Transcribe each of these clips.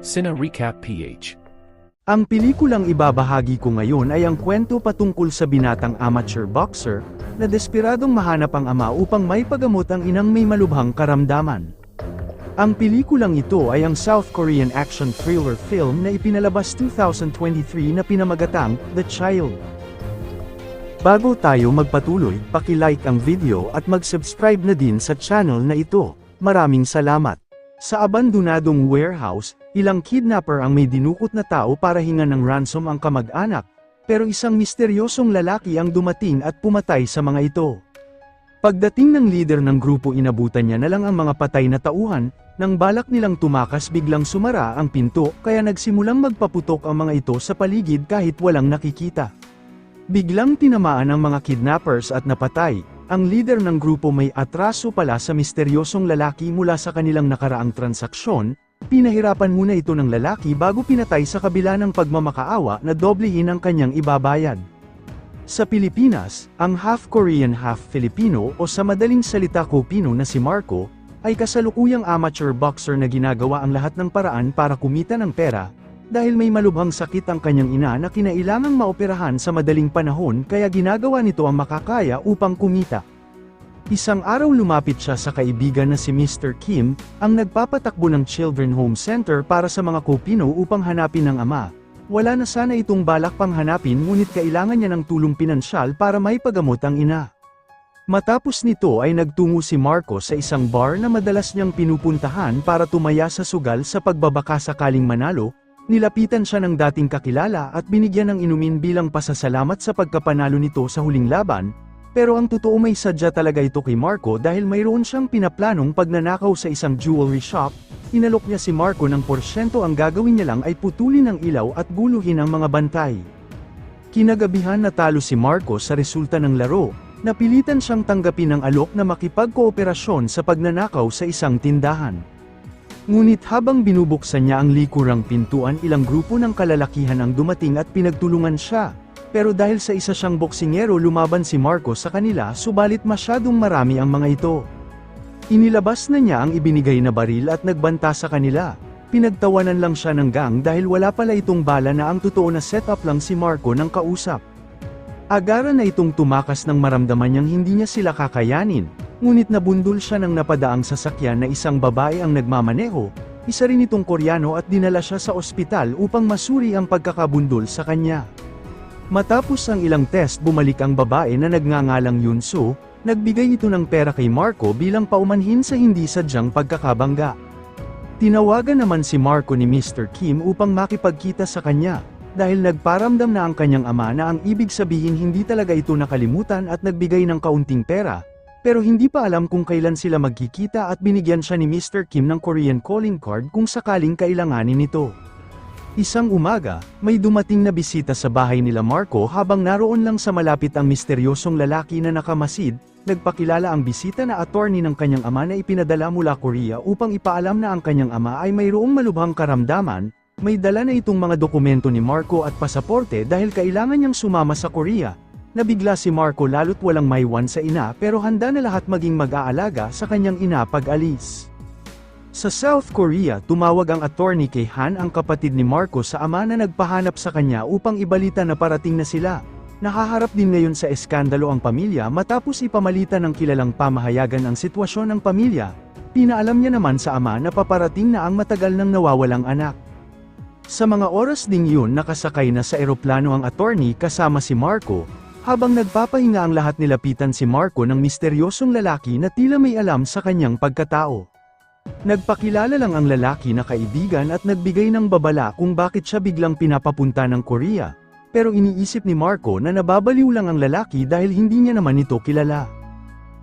Cine Recap PH. Ang pelikulang ibabahagi ko ngayon ay ang kwento patungkol sa binatang amateur boxer, na desperadong mahanap ang ama upang maipagamot ang inang may malubhang karamdaman. Ang pelikulang ito ay ang South Korean action thriller film na ipinalabas 2023 na pinamagatang The Child. Bago tayo magpatuloy, paki-like ang video at mag-subscribe na din sa channel na ito. Maraming salamat. Sa abandonadong warehouse, ilang kidnapper ang may dinukot na tao para hingan ng ransom ang kamag-anak, pero isang misteryosong lalaki ang dumating at pumatay sa mga ito. Pagdating ng leader ng grupo, inabutan niya na lang ang mga patay na tauhan. Nang balak nilang tumakas, biglang sumara ang pinto, kaya nagsimulang magpaputok ang mga ito sa paligid kahit walang nakikita. Biglang tinamaan ang mga kidnappers at napatay. Ang leader ng grupo may atraso pala sa misteryosong lalaki mula sa kanilang nakaraang transaksyon. Pinahirapan muna ito ng lalaki bago pinatay sa kabila ng pagmamakaawa na doblehin ang kanyang ibabayad. Sa Pilipinas, ang half Korean half Filipino o sa madaling salita Kopino na si Marco, ay kasalukuyang amateur boxer na ginagawa ang lahat ng paraan para kumita ng pera, dahil may malubhang sakit ang kanyang ina na kinailangang maoperahan sa madaling panahon, kaya ginagawa nito ang makakaya upang kumita. Isang araw lumapit siya sa kaibigan na si Mr. Kim, ang nagpapatakbo ng Children Home Center para sa mga Kopino upang hanapin ang ama. Wala na sana itong balak pang hanapin, ngunit kailangan niya ng tulong pinansyal para maipagamot ang ina. Matapos nito ay nagtungo si Marco sa isang bar na madalas niyang pinupuntahan para tumaya sa sugal sa pagbabaka sakaling manalo. Nilapitan siya ng dating kakilala at binigyan ng inumin bilang pasasalamat sa pagkapanalo nito sa huling laban, pero ang totoo may sadya talaga ito kay Marco dahil mayroon siyang pinaplanong pagnanakaw sa isang jewelry shop. Inalok niya si Marco ng porsyento, ang gagawin niya lang ay putulin ang ilaw at guluhin ang mga bantay. Kinagabihan natalo si Marco sa resulta ng laro, napilitan siyang tanggapin ang alok na makipagkooperasyon sa pagnanakaw sa isang tindahan. Ngunit habang binubuksan niya ang likurang pintuan, ilang grupo ng kalalakihan ang dumating at pinagtulungan siya. Pero dahil sa isa siyang boksingero, lumaban si Marco sa kanila, subalit masyadong marami ang mga ito. Inilabas na niya ang ibinigay na baril at nagbanta sa kanila. Pinagtawanan lang siya ng gang dahil wala pala itong bala na ang totoo na setup lang si Marco ng kausap. Agaran na itong tumakas nang maramdaman niyang hindi niya sila kakayanin. Ngunit nabundol siya ng napadaang sasakyan na isang babae ang nagmamaneho, isa rin itong Koreano, at dinala siya sa ospital upang masuri ang pagkakabundol sa kanya. Matapos ang ilang test, bumalik ang babae na nagngangalang Yunso, nagbigay ito ng pera kay Marco bilang paumanhin sa hindi sadyang pagkakabangga. Tinawagan naman si Marco ni Mr. Kim upang makipagkita sa kanya, dahil nagparamdam na ang kanyang ama na ang ibig sabihin hindi talaga ito nakalimutan at nagbigay ng kaunting pera. Pero hindi pa alam kung kailan sila magkikita at binigyan siya ni Mr. Kim ng Korean calling card kung sakaling kailanganin nito. Isang umaga, may dumating na bisita sa bahay nila Marco. Habang naroon lang sa malapit ang misteryosong lalaki na nakamasid, nagpakilala ang bisita na attorney ng kanyang ama na ipinadala mula Korea upang ipaalam na ang kanyang ama ay mayroong malubhang karamdaman. May dala na itong mga dokumento ni Marco at pasaporte dahil kailangan niyang sumama sa Korea. Nabigla si Marco lalo't walang maiwan sa ina, pero handa na lahat maging mag-aalaga sa kanyang ina pag-alis. Sa South Korea, tumawag ang attorney kay Han, ang kapatid ni Marco, sa ama na nagpahanap sa kanya upang ibalita na parating na sila. Nakaharap din ngayon sa eskandalo ang pamilya matapos ipamalita ng kilalang pamahayagan ang sitwasyon ng pamilya. Pinaalam niya naman sa ama na paparating na ang matagal nang nawawalang anak. Sa mga oras ding yun, nakasakay na sa eroplano ang attorney kasama si Marco. Habang nagpapahinga ang lahat, nilapitan si Marco ng misteryosong lalaki na tila may alam sa kanyang pagkatao. Nagpakilala lang ang lalaki na kaibigan at nagbigay ng babala kung bakit siya biglang pinapapunta ng Korea. Pero iniisip ni Marco na nababaliw lang ang lalaki dahil hindi niya naman ito kilala.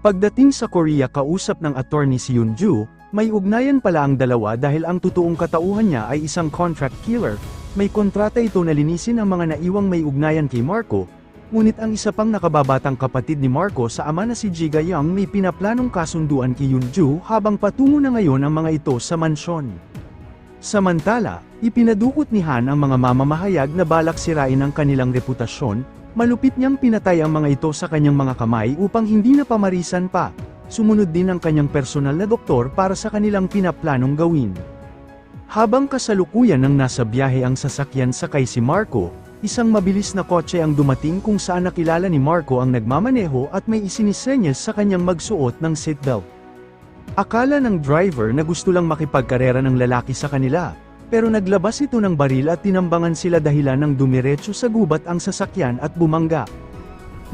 Pagdating sa Korea, kausap ng attorney si Yunju, may ugnayan pala ang dalawa dahil ang totoong katauhan niya ay isang contract killer. May kontrata ito na linisin ang mga naiwang may ugnayan kay Marco. Ngunit ang isa pang nakababatang kapatid ni Marco sa ama na si Jiga Young may pinaplanong kasunduan kay Yunju habang patungo na ngayon ang mga ito sa mansyon. Samantala, ipinadukot ni Han ang mga mamamahayag na balak sirain ang kanilang reputasyon. Malupit niyang pinatay ang mga ito sa kanyang mga kamay upang hindi na pamarisan pa. Sumunod din ang kanyang personal na doktor para sa kanilang pinaplanong gawin. Habang kasalukuyan nang nasa biyahe ang sasakyan sakay si Marco, isang mabilis na kotse ang dumating kung saan nakilala ni Marco ang nagmamaneho at may isinisenyas sa kanyang magsuot ng seatbelt. Akala ng driver na gusto lang makipagkarera ng lalaki sa kanila, pero naglabas ito ng baril at tinambangan sila dahilan ng dumiretso sa gubat ang sasakyan at bumangga.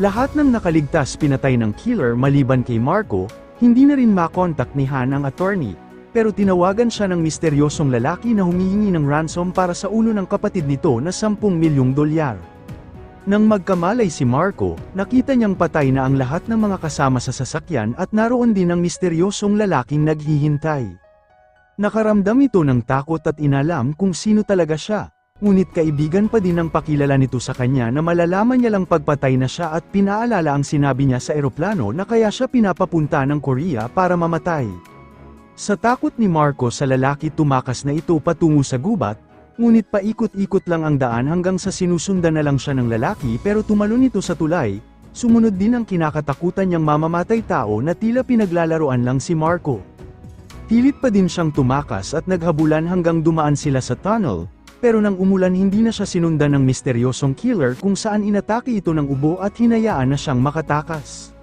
Lahat ng nakaligtas pinatay ng killer maliban kay Marco. Hindi na rin makontak ni Han ang attorney, pero tinawagan siya ng misteryosong lalaki na humihingi ng ransom para sa ulo ng kapatid nito na 10 milyong dolyar. Nang magkamalay si Marco, nakita niyang patay na ang lahat ng mga kasama sa sasakyan at naroon din ang misteryosong lalaking naghihintay. Nakaramdam ito ng takot at inalam kung sino talaga siya, ngunit kaibigan pa din ang pakilala nito sa kanya na malalaman niya lang pagpatay na siya at pinaalala ang sinabi niya sa eroplano na kaya siya pinapapunta ng Korea para mamatay. Sa takot ni Marco sa lalaki tumakas na ito patungo sa gubat, ngunit paikot-ikot lang ang daan hanggang sa sinusundan na lang siya ng lalaki pero tumalon ito sa tulay. Sumunod din ang kinakatakutan niyang mamamatay tao na tila pinaglalaroan lang si Marco. Pilit pa din siyang tumakas at naghabulan hanggang dumaan sila sa tunnel, pero nang umulan hindi na siya sinundan ng misteryosong killer kung saan inatake ito ng ubo at hinayaan na siyang makatakas.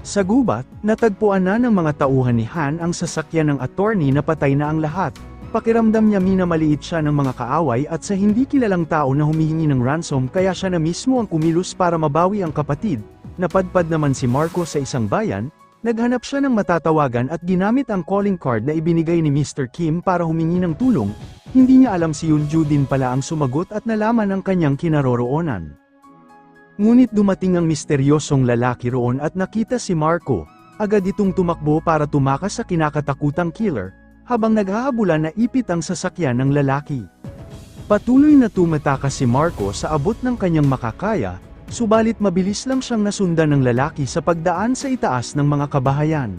Sa gubat, natagpuan na ng mga tauhan ni Han ang sasakyan ng attorney na patay na ang lahat. Pakiramdam niya minamaliit siya ng mga kaaway at sa hindi kilalang tao na humihingi ng ransom kaya siya na mismo ang kumilos para mabawi ang kapatid. Napadpad naman si Marco sa isang bayan, naghanap siya ng matatawagan at ginamit ang calling card na ibinigay ni Mr. Kim para humingi ng tulong. Hindi niya alam si Yoonju din pala ang sumagot at nalaman ang kanyang kinaroroonan. Ngunit dumating ang misteryosong lalaki roon at nakita si Marco, agad itong tumakbo para tumakas sa kinakatakutang killer, habang naghahabulan na ipit ang sasakyan ng lalaki. Patuloy na tumatakas si Marco sa abot ng kanyang makakaya, subalit mabilis lang siyang nasundan ng lalaki sa pagdaan sa itaas ng mga kabahayan.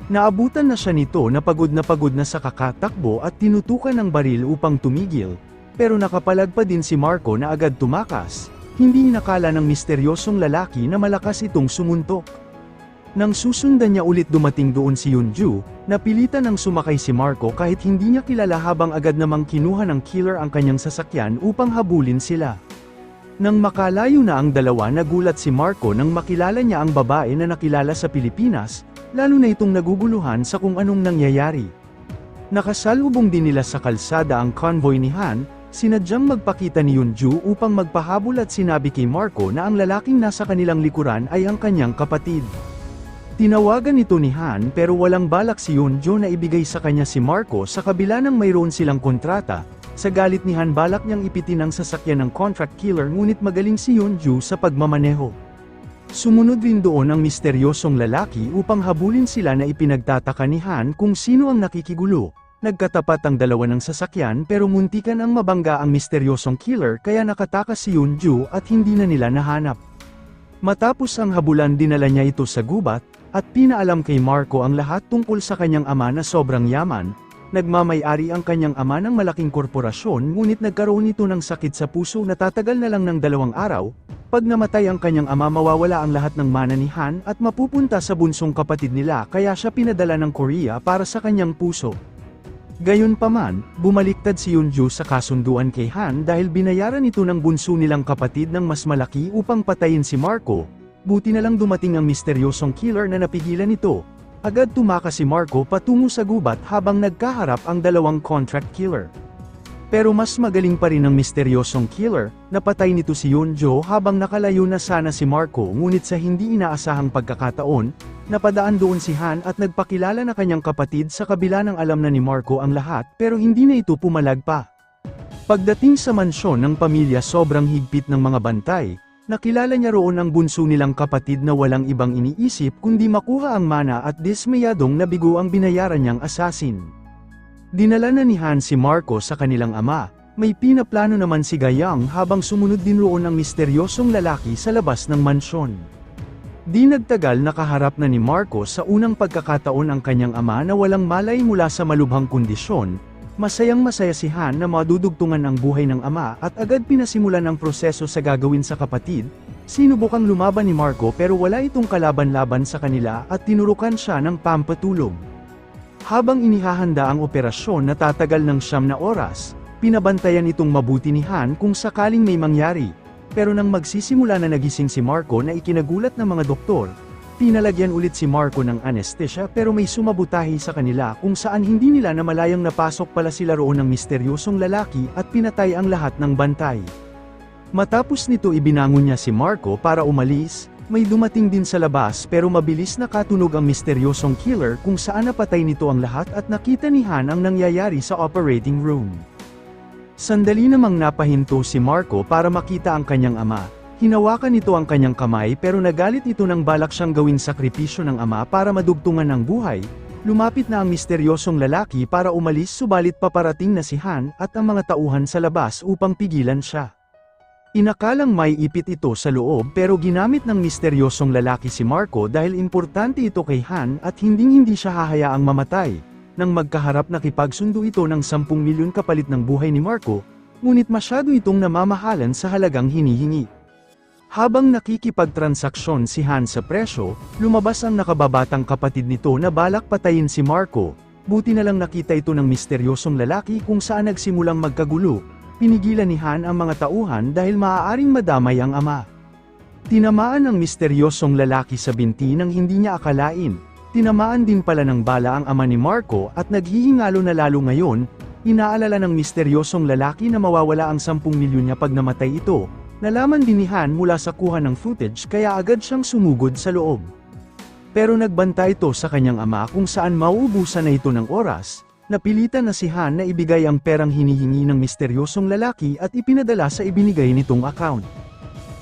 Naabutan na siya nito na pagod na sa kakatakbo at tinutukan ng baril upang tumigil, pero nakapalag pa din si Marco na agad tumakas. Hindi inakala ng misteryosong lalaki na malakas itong sumuntok. Nang susundan niya ulit dumating doon si Yoonju, napilitan ng sumakay si Marco kahit hindi niya kilala habang agad namang kinuha ng killer ang kanyang sasakyan upang habulin sila. Nang makalayo na ang dalawa nagulat si Marco nang makilala niya ang babae na nakilala sa Pilipinas, lalo na itong naguguluhan sa kung anong nangyayari. Nakasalubong din nila sa kalsada ang convoy ni Han. Sinadyang magpakita ni Yoonju upang magpahabol at sinabi kay Marco na ang lalaking nasa kanilang likuran ay ang kanyang kapatid. Tinawagan ito ni Han pero walang balak si Yoonju na ibigay sa kanya si Marco sa kabila ng mayroon silang kontrata. Sa galit ni Han balak niyang ipitin ang sasakyan ng contract killer ngunit magaling si Yoonju sa pagmamaneho. Sumunod din doon ang misteryosong lalaki upang habulin sila na ipinagtataka ni Han kung sino ang nakikigulo. Nagkatapat ang dalawa ng sasakyan pero muntikan ang mabangga ang misteryosong killer kaya nakatakas si Yoonju at hindi na nila nahanap. Matapos ang habulan dinala niya ito sa gubat, at pinaalam kay Marco ang lahat tungkol sa kanyang ama na sobrang yaman. Nagmamay-ari ang kanyang ama ng malaking korporasyon ngunit nagkaroon ito ng sakit sa puso na tatagal na lang ng 2 araw. Pag namatay ang kanyang ama mawawala ang lahat ng mana ni Han at mapupunta sa bunsong kapatid nila kaya siya pinadala ng Korea para sa kanyang puso. Gayunpaman, bumaliktad si Yoonju sa kasunduan kay Han dahil binayaran ito ng bunso nilang kapatid ng mas malaki upang patayin si Marco. Buti na lang dumating ang misteryosong killer na napigilan ito. Agad tumakas si Marco patungo sa gubat habang nagkaharap ang dalawang contract killer. Pero mas magaling pa rin ang misteryosong killer, napatay nito si Yoonju habang nakalayo na sana si Marco ngunit sa hindi inaasahang pagkakataon, napadaan doon si Han at nagpakilala na kanyang kapatid sa kabila ng alam na ni Marco ang lahat pero hindi na ito pumalag pa. Pagdating sa mansyon ng pamilya sobrang higpit ng mga bantay, nakilala niya roon ang bunso nilang kapatid na walang ibang iniisip kundi makuha ang mana at dismayadong nabigo ang binayaran niyang assassin. Dinala na ni Han si Marco sa kanilang ama, may pinaplano naman si Gayang habang sumunod din roon ang misteryosong lalaki sa labas ng mansyon. Di nagtagal nakaharap na ni Marco sa unang pagkakataon ang kanyang ama na walang malay mula sa malubhang kondisyon. Masayang-masaya si Han na madudugtungan ang buhay ng ama at agad pinasimulan ang proseso sa gagawin sa kapatid. Sinubukang lumaban ni Marco pero wala itong kalaban-laban sa kanila at tinurukan siya ng pampatulog. Habang inihahanda ang operasyon na tatagal ng 9 na oras, pinabantayan itong mabuti ni Han kung sakaling may mangyari. Pero nang magsisimula na nagising si Marco na ikinagulat ng mga doktor, pinalagyan ulit si Marco ng anesthesia pero may sumabutahe sa kanila kung saan hindi nila namalayang napasok pala sila roon ng misteryosong lalaki at pinatay ang lahat ng bantay. Matapos nito ibinangon niya si Marco para umalis, may dumating din sa labas pero mabilis nakatunog ang misteryosong killer kung saan napatay nito ang lahat at nakita ni Han ang nangyayari sa operating room. Sandali namang napahinto si Marco para makita ang kanyang ama. Hinawakan nito ang kanyang kamay pero nagalit ito nang balak siyang gawing sakripisyo ng ama para madugtungan ang buhay. Lumapit na ang misteryosong lalaki para umalis subalit paparating na si Han at ang mga tauhan sa labas upang pigilan siya. Inakalang may ipit ito sa loob pero ginamit ng misteryosong lalaki si Marco dahil importante ito kay Han at hindi siya hahayaang mamatay. Nang magkaharap nakipagsundo ito ng 10 milyon kapalit ng buhay ni Marco, ngunit masyado itong namamahalan sa halagang hinihingi. Habang nakikipagtransaksyon si Han sa presyo, lumabas ang nakababatang kapatid nito na balak patayin si Marco. Buti na lang nakita ito ng misteryosong lalaki kung saan nagsimulang magkagulo. Pinigilan ni Han ang mga tauhan dahil maaaring madamay ang ama. Tinamaan ng misteryosong lalaki sa binti nang hindi niya akalain. Tinamaan din pala ng bala ang ama ni Marco at naghihingalo na lalo ngayon. Inaalala ng misteryosong lalaki na mawawala ang 10 milyon niya pag namatay ito. Nalaman din ni Han mula sa kuha ng footage kaya agad siyang sumugod sa loob. Pero nagbanta ito sa kanyang ama kung saan mauubusan na ito ng oras. Napilitan na si Han na ibigay ang perang hinihingi ng misteryosong lalaki at ipinadala sa ibinigay nitong account.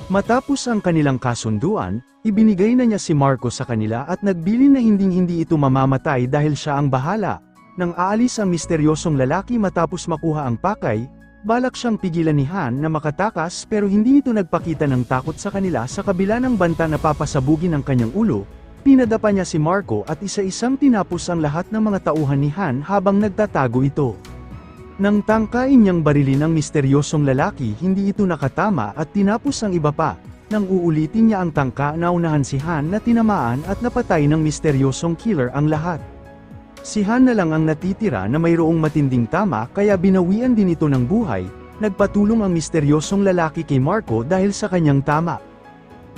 Matapos ang kanilang kasunduan, ibinigay na niya si Marco sa kanila at nagbilin na hindi ito mamamatay dahil siya ang bahala. Nang aalis ang misteryosong lalaki matapos makuha ang pakay, balak siyang pigilan ni Han na makatakas pero hindi ito nagpakita ng takot sa kanila sa kabila ng banta na papasabugin ang kanyang ulo. Pinadapa niya si Marco at isa-isang tinapos ang lahat ng mga tauhan ni Han habang nagtatago ito. Nang tangkain niyang barilin ang misteryosong lalaki hindi ito nakatama at tinapos ang iba pa. Nang uulitin niya ang tangka naunahan si Han na tinamaan at napatay ng misteryosong killer ang lahat. Si Han na lang ang natitira na mayroong matinding tama kaya binawian din ito ng buhay. Nagpatulong ang misteryosong lalaki kay Marco dahil sa kanyang tama.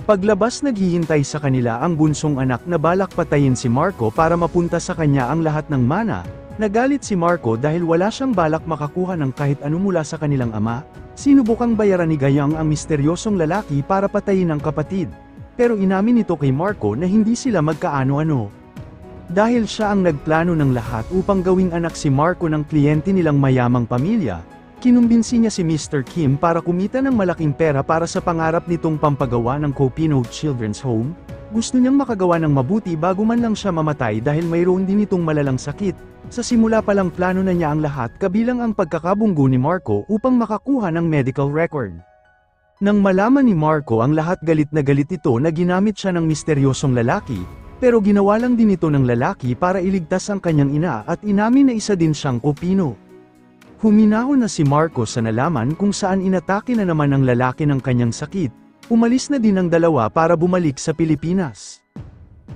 Paglabas naghihintay sa kanila ang bunsong anak na balak patayin si Marco para mapunta sa kanya ang lahat ng mana. Nagalit si Marco dahil wala siyang balak makakuha ng kahit ano mula sa kanilang ama. Sinubukang bayaran ni Gayang ang misteryosong lalaki para patayin ang kapatid. Pero inamin nito kay Marco na hindi sila magkaano-ano. Dahil siya ang nagplano ng lahat upang gawing anak si Marco ng kliyente nilang mayamang pamilya, kinumbinsi niya si Mr. Kim para kumita ng malaking pera para sa pangarap nitong pampagawa ng Copino Children's Home. Gusto niyang makagawa ng mabuti bago man lang siya mamatay dahil mayroon din itong malalang sakit. Sa simula pa lang plano na niya ang lahat kabilang ang pagkakabunggo ni Marco upang makakuha ng medical record. Nang malaman ni Marco ang lahat galit na galit ito na ginamit siya ng misteryosong lalaki, pero ginawa lang din ito ng lalaki para iligtas ang kanyang ina at inamin na isa din siyang Copino. Huminahon na si Marco sa nalaman kung saan inatake na naman ng lalaki ng kanyang sakit. Umalis na din ang dalawa para bumalik sa Pilipinas.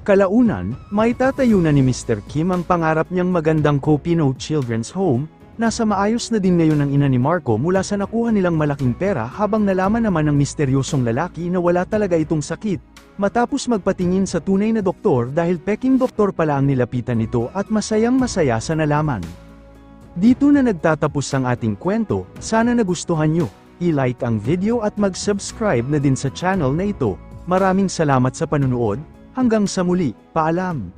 Kalaunan, may tatayo na ni Mr. Kim ang pangarap niyang magandang Copino Children's Home. Nasa maayos na din ngayon ang ina ni Marco mula sa nakuha nilang malaking pera habang nalaman naman ng misteryosong lalaki na wala talaga itong sakit. Matapos magpatingin sa tunay na doktor dahil peking doktor pala ang nilapitan nito at masayang masaya sa nalaman. Dito na nagtatapos ang ating kwento, sana nagustuhan nyo. I-like ang video at mag-subscribe na din sa channel na ito. Maraming salamat sa panunood, hanggang sa muli, paalam!